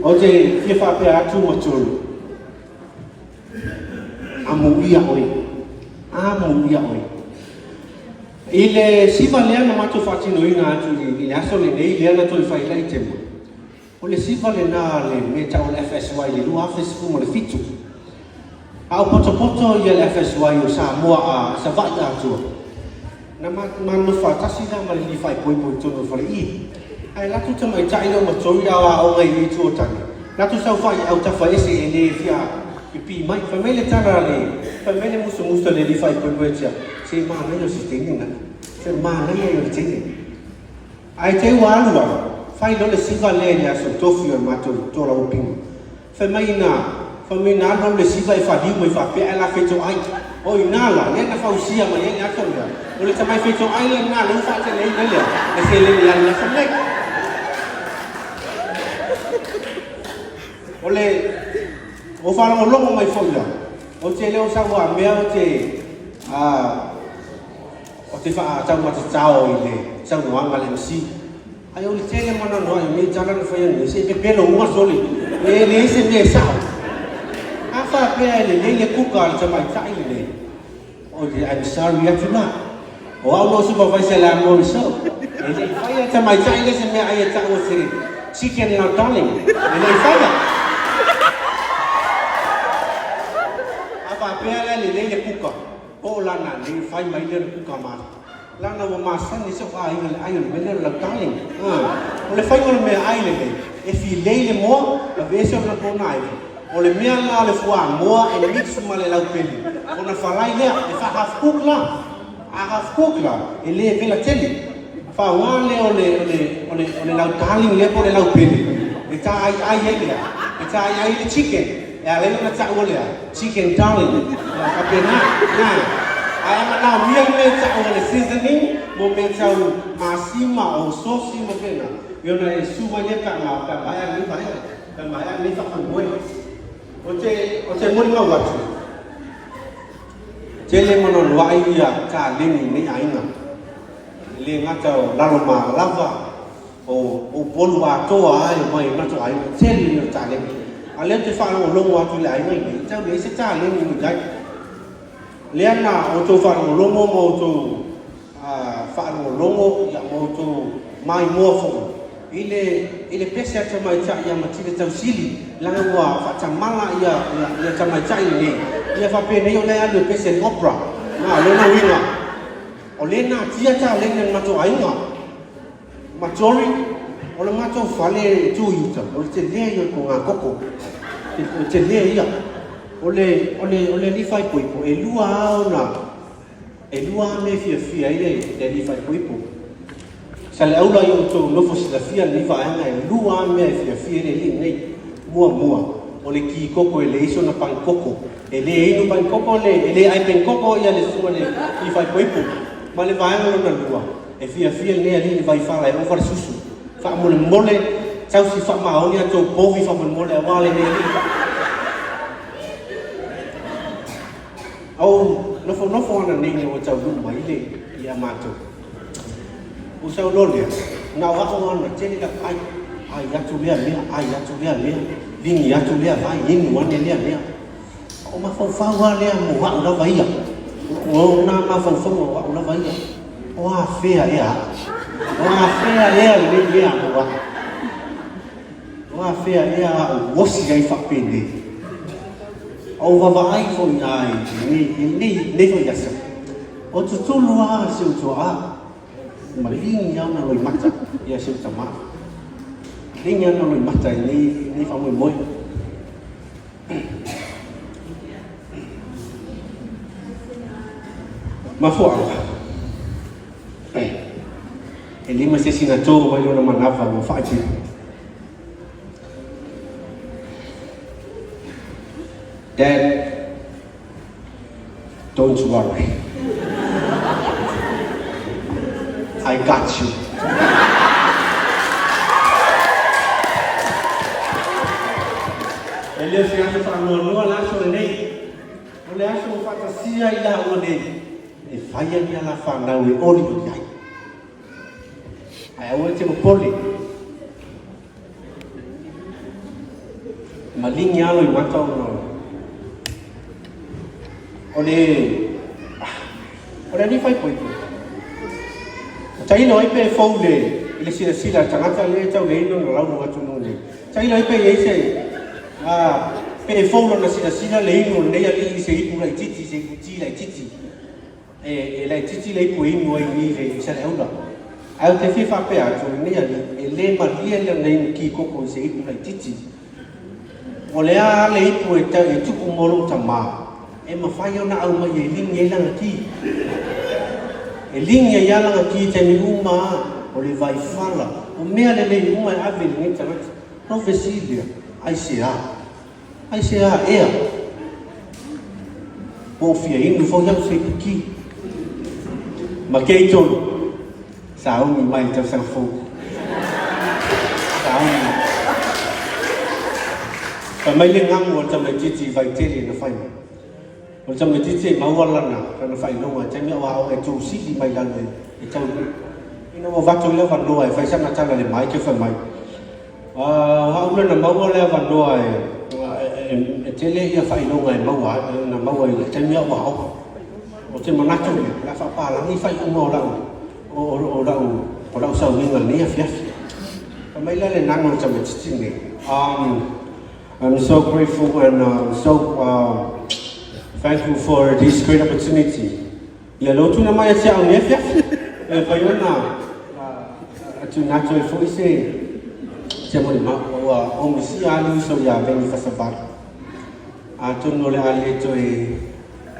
Oje fifa pe atu motul. Amuia oi. Amuia oi. Ile siva lea na matu fatino ina atu ile aso le nei lea na tu fai lai temo. Ole siva le na le meta o FSY le lu afes fu mo le fitu. Au poto ia le FSY o Samoa a sa vai atu. Na man no fatasi na ma le faaipoipo tonu fa i. Ai la tu mai tai no matori awa o ngai ni tu tani. La tu sau fai au ta fai ese ele fia pipi mai famele tana le famele musu le li faaipoipo tia. Se ma na yo sistemi na. Se ma na yo tini. Ai te walua fai lo le siva le ya so tofi o mato to la opingo. Famina no le siva e fa di mo fa pe ala feto ai. O inala le na fausia ma le ato ya. O le tamai feto ai le na le fa te le le. Le se le ya na fa le. O fa lo longo mai fo ya. O te le o sa wa me o te o te fa tau ma te tau ile sa no anga le si. Ai o le tele mana no ai me jana no fa ya se pe pelo mo soli. Le se me sa. Afa pe le kuka le tamai tai le. Okay, I'm sorry after that. O au supervisor la mo so. Ele fai ta mai tai le se me ai ta o se. Chicken now darling. Ele fai. Apa pe le kuka. O la na le fai mai le kuka ma. La na mo ma san ni so ai le la darling. O le fai mo me ai le. E fi le mo, a vese na ko nai. O le mea la le fua moa e mix ma le lau peli. O na whalai lea, e wha half cook la. A half cook la, e le vela tele. Wha wale o le lau darling le po le lau peli. E ta ai lea. E ta ai le chicken. E a leo na ta o lea. Chicken darling. Ka pe na. Ai ama na mia me ta o le seasoning. Mo me tau masima o sosi mo pena. Yo na e suma le ka ma ka mai ni vai. Ka mai ni fa ko moi. O te mori ngau watu. Te le mono luai ia ka leni ni aina. Le ngata o lalo ma lava. O polu a toa ai mai mato ai. Te le ni ta leni. A le te wha o longo atu le aina i. Tau le se ta leni ni gai. Le ana o tō wha o longo mo tō wha o longo ia mo tō mai mua fo. Ile pese ata mai ta ia matile tau sili langa wa fata mala ia ta mai ta ile ia fa pe nei o le alo pese opera na le na winga o le na tia ta le na mato ainga matori o le mato fale tu yuta o te le yo ko nga koko te le ia o le li faaipoipo e lua ona e lua me fia ile le li faaipoipo. Sa le aula yo to lofo sila fia ni va anga e lua me fia le li nei mua o le ki koko e le iso na pan koko e le ino pan koko le ai pen koko ia le sua le i faaipoipo ma le va anga na lua e fia le ali vai fala e over susu fa mole tau si fa ma oni to povi fa mole wale ne li au lofo ana nei o tau lu mai le ia mato. Usau lole, na wako wana tele ka ai atu lea lingi atu lea vai inu wane lea o mafau wa lea mo wa ula vai o na mafau wa ula vai o a fea lea lea mo wa fea lea o wosi ai fa pende o va vai fo ai ni fo yasa o tutulu a se utoa maling yang na loi mata ia se tama ling yang na loi mata ni fa moi ma fo ele mas esse na to vai na manava mo fa ti Dad, don't worry. I got you. Ele se acha falando lá sobre ele. Ele acha uma fantasia e lá onde e faia dia lá fala o olho do pai. Aí eu te poli. malingi alo I matau no. Ole ni faaipoipo. Tai no ipe fou le sila tangata le tau le ino na lau no atu no le. Tai no ipe ye se pe fou na sila le ino nei ali se ipu lai titi se ipu lai titi. Lai titi le ipu ino ai ni le sa le ula. Ai te fifa pe atu nei ali le malia le nei ki koko se ipu lai titi. Ole a le ipu e tuku molo tama. Mawhai o na au mai e lingi e langa ki. E lingi e langa ki te mi uma o le vai fala. O mea le le uma e ave lingi tanata. Profesilia. Ai se a. Ai se a ea. O fia inu fo iau se piki. Ma kei tonu. Sa aungi mai tau sang fo. Sa aungi. Ka mai le ngangu o tamai titi vai tele na whaima. O tama tite Maua lana kana whainonga te mea wao e tū sili mai lana e tau ina mo vato lea wanoa e whaisana tala le mai ke whai mai haula na Maua lea wanoa e tele ia whainonga e Maua na Maua i te mea wao o te manatu la whapalangi whai unga o rau sau minga nea fiafi ka mai lea le nanga o tama tite ne I'm so grateful and thankful for this great opportunity. Ia lotu na mai tia o nefia. Pai ona atu nato e foi se mo ma o misi ali so ya veni fasabar. Atu no le ale to e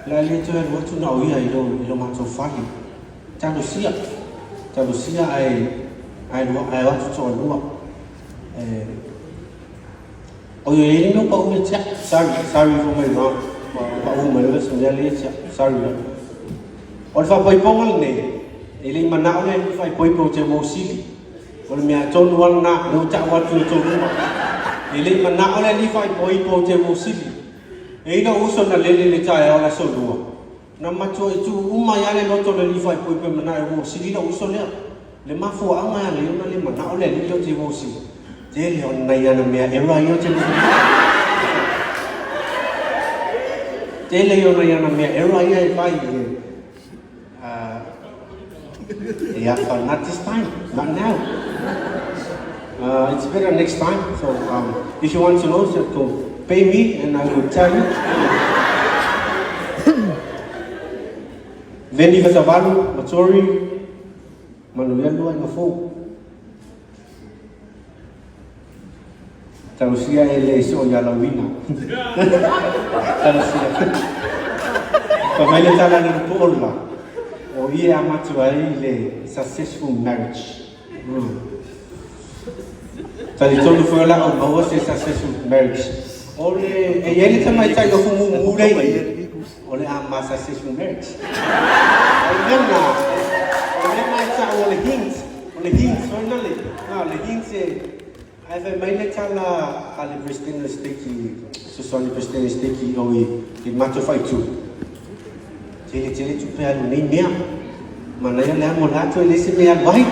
la le to e lotu na o ia ilo ma to fali. Talusia ai watu to lua. O ye no pa o tia. Sorry for my wrong. Umalo sendiri sorry. Ol faaipoipo ngalne. Ele mana ole faaipoipo te mo sili. Ol mea tonu wal na no ta watu tonu. Ele mana ole li faaipoipo te mo sili. E ina uso na lele le tae ola solua. Na mato itu uma ya le loto le li faaipoipo mana e mo sili na uso le. Le mafu anga le ona le mana ole li te mo sili. Te le ona ya na mea era yo te Tele yo na mea era ia e pai yeah, but not this time, not now. It's better next time. So if you want to know, just go pay me and I will tell you. Veni Vasavalu, Matori, Manuelo and Mafo. Talusia ele so ya la wina. Talusia. Pamela tala ni pola. O ia amatu ai le successful marriage. Tali tolu foi lá o Maua se successful marriage. Ole e ele também tá eu fumo murei. Ole ama successful marriage. Olha mais tá ole hints, olha ali. Não, le hints Ave mai le tala ale prestene steki, sosoni prestene steki oi di mato fai tu. Tele tu pe alu nei mea. Mana ya le amo lato ele se mea vai.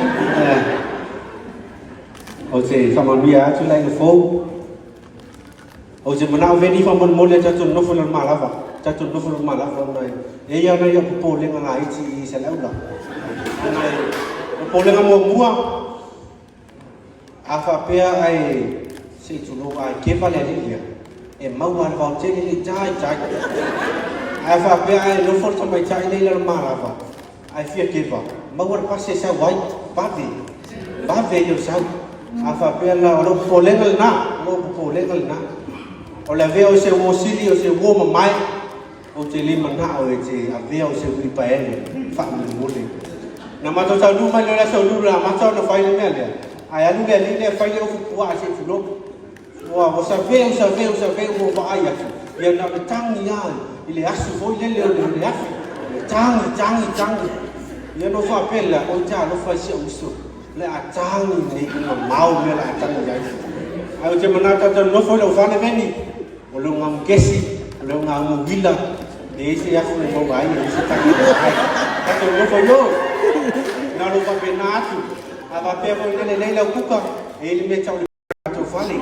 O te famamia tu lai fo. O te mana veni famon mole tatu nofo na malava. Tatu nofo na malava mai. E ya na ya po le ngala iti se laula. Ana po le ngamo mua. Afa pea ai se tulo ai ke vale ali e Maua va te le tai. Afa pea ai no forta mai tai le la marava. Ai fia ke va. Maua passe sa vai bave yo sa. Afa pea la ro polengal na. O la veo se wo sili o se wo mai. O te lima na o te avea o se wi pa ele. Fa mi mole. Na mato sa du mai la sa du la mato na fai le mele. Ai alu le ali le fai le fu se fulo. O sa veo o va ai atu. Ia na tangi ia ile asu foi le afu. Tangi. Ia no fa pela o ja no fa se uso. Le a tangi ni na mau le la tangi ai. Ai te manata ta no foi lo fa le veni. O lo ngam kesi, o lo ngam gila. E se afu le mo vai, se tangi ai. Ta no foi yo. Na lo fa penatu. Ava pe vo le la kuka. Ele me tau